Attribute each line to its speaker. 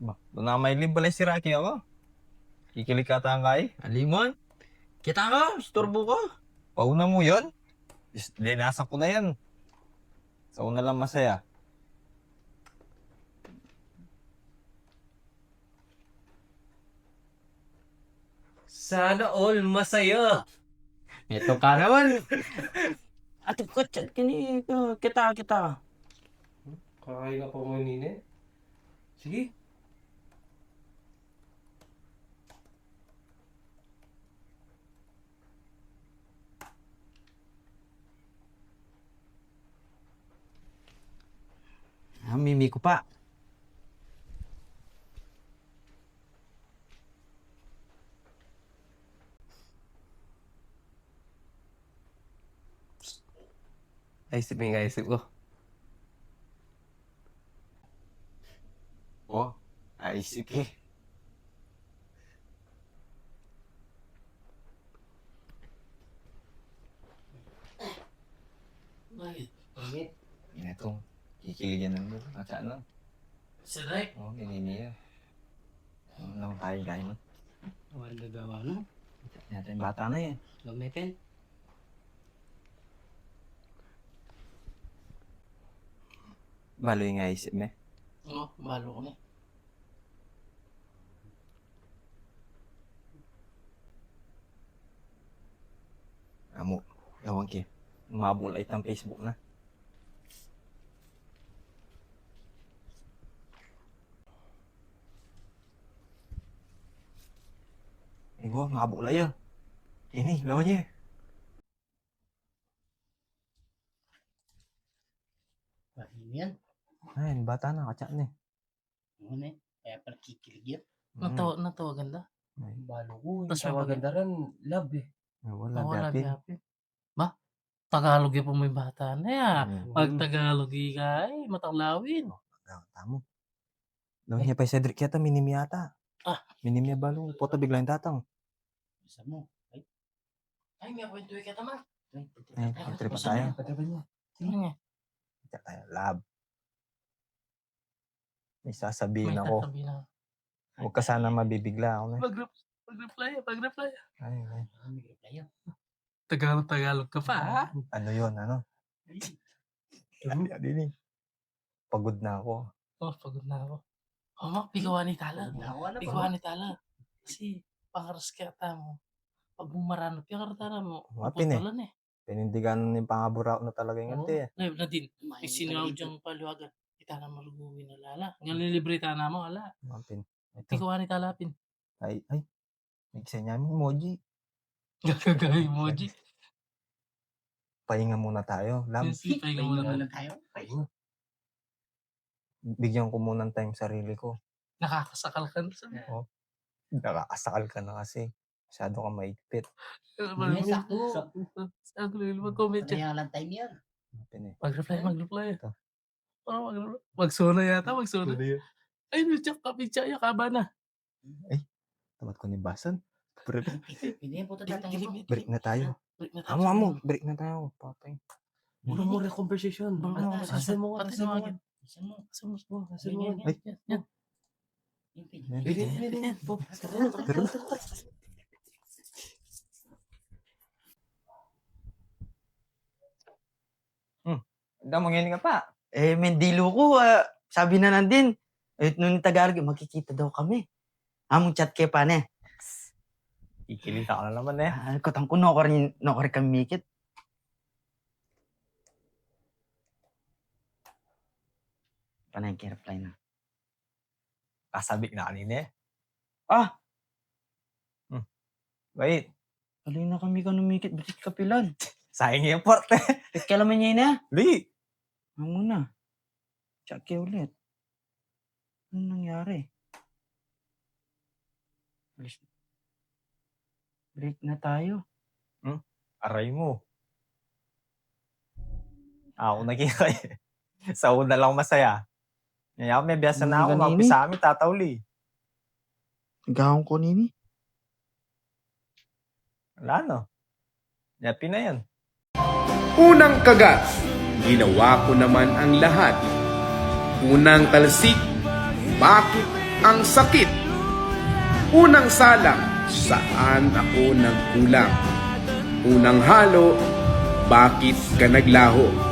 Speaker 1: Ba, doon na may balay si Rocky ako. Kikilig ka tangkay.
Speaker 2: Alimon? Kita ko, istorbo ko.
Speaker 1: Pauna mo yun? Linasan ko na yan. Sa una lang masaya.
Speaker 2: Sana all masaya. Ito ka naman. Ato ko, chat kini. Kita.
Speaker 3: Kakain ka pa mo nini? Sige.
Speaker 2: Mimi ko pa.
Speaker 3: Isip ko.
Speaker 1: Oh, ay sige.
Speaker 3: Pamit.
Speaker 1: Yan itong kikiligyan ng mo. At ano?
Speaker 2: Saray.
Speaker 1: Oh, ganyan. Ano lang tayo kain mo?
Speaker 3: Wala nagawa no?
Speaker 1: Natin bata na yan.
Speaker 3: Gamitin.
Speaker 1: Balo yung isip mo.
Speaker 2: Oo, balo ko na.
Speaker 1: Amo, ewan ki. Mabulay ng Facebook na. Igo, mabulay yan. Ini, lawan niya.
Speaker 3: Pahin yan.
Speaker 1: Ay, bata na, katsa na eh.
Speaker 3: Ano eh? Kaya pala kikilig yan.
Speaker 2: Natawagan na.
Speaker 1: Ay,
Speaker 3: Balo ko. Yung
Speaker 2: Tas may
Speaker 3: tawagan na rin. Love eh.
Speaker 1: wala,
Speaker 2: Wala,
Speaker 1: dati.
Speaker 2: happy. Ba? Tagalog yung po may bata na yan.
Speaker 1: Mm.
Speaker 2: Pag Tagalog ka ay matalawin.
Speaker 1: Tamo. Lawan niya pa yung Cedric yata, minimi yata.
Speaker 2: Ah.
Speaker 1: Minimi balo, poto biglang tatang.
Speaker 3: Isa mo. Ay.
Speaker 2: Ay, may kwento ka naman.
Speaker 1: Ay, trip pa tayo.
Speaker 3: Pataban niya.
Speaker 2: Ano nga?
Speaker 1: Katsa tayo, lab. May sasabihin
Speaker 2: May
Speaker 1: ako.
Speaker 2: tatabi na.
Speaker 1: Huwag ka sana mabibigla ako na.
Speaker 2: Mag-reply.
Speaker 1: Ay, ay.
Speaker 3: May reply yan.
Speaker 2: Tagalog ka pa, ha?
Speaker 1: Ano yun, ano? Hindi eh. Pagod na ako.
Speaker 2: Oh, pagod na ako. Oh, pigawan ni Tala.
Speaker 3: Nakuha na pa.
Speaker 2: Pigawan ni Tala. Kasi, pangaras kaya mo. Pag bumaranot yung karatara mo,
Speaker 1: Mapin eh.
Speaker 2: putulan eh.
Speaker 1: Pinindigan ng pangabura na talaga yung ante eh.
Speaker 2: Ngayon na din, may sinaw diyang paluwagan. Kita na maluguin na lala. Ngayon lilibrita na mo, ala.
Speaker 1: Mapin. Ito.
Speaker 2: Pigawan ni Talapin.
Speaker 1: Ay. Nagsa niya emoji.
Speaker 2: Gagagay emoji.
Speaker 1: Pahinga muna tayo. Lab,
Speaker 2: Pahinga muna
Speaker 3: Pahinga
Speaker 2: tayo.
Speaker 3: muna tayo.
Speaker 1: bigyan ko muna ng time sarili ko.
Speaker 2: Nakakasakal ka na sa
Speaker 1: Oh. Nakakasakal ka na kasi. Masyado kang maigpit.
Speaker 3: Hindi, sakto.
Speaker 2: Sakto, mag-comment yan.
Speaker 3: Kaya lang time yan.
Speaker 1: Mapin eh.
Speaker 2: Mag-reply.
Speaker 1: Ito.
Speaker 2: Oh, magsona yata, magsona. Ay, nutyak ka, pitsa, yakaba na.
Speaker 1: Tamat ko ni Basan. Break
Speaker 3: Hindi, puto tatangin mo.
Speaker 1: na tayo.
Speaker 2: Break na tayo.
Speaker 1: Amo. Break na tayo. Papay.
Speaker 3: Mura conversation. Asan mo nga, asan mo nga.
Speaker 2: Asan mo?
Speaker 3: Asan mo nga.
Speaker 1: Ay.
Speaker 2: Yan.
Speaker 3: Yan.
Speaker 1: Pero, Damo ngayon ka pa.
Speaker 2: Mendilo ko, sabi na nandin. Nung Tagalog, magkikita daw kami. Among chat kay pa ne.
Speaker 1: Kikilig ka na naman eh.
Speaker 2: Kutang ko, no ko rin kami mikit. Panay reply na.
Speaker 1: Kasabik na kanina eh.
Speaker 2: Ah!
Speaker 1: Wait.
Speaker 2: Alay na kami ka numikit, bisit kapilan.
Speaker 1: Sayang yung port eh.
Speaker 2: Kailan niya na?
Speaker 1: Li.
Speaker 2: Ano muna? Chat kayo ulit. Ano nangyari? Break na tayo.
Speaker 1: Aray mo. Ako nakita eh. Sa una lang masaya. Ngayon may biyasa na ako.
Speaker 2: Ganini?
Speaker 1: Magpisa kami tatawli.
Speaker 2: Nagkakong ko nini.
Speaker 1: Wala no. Yapi na yan.
Speaker 4: Unang kagat, ginawa ko naman ang lahat. Unang talsik, bakit ang sakit. Unang salang, saan ako nagkulang? Unang halo, bakit ka naglaho?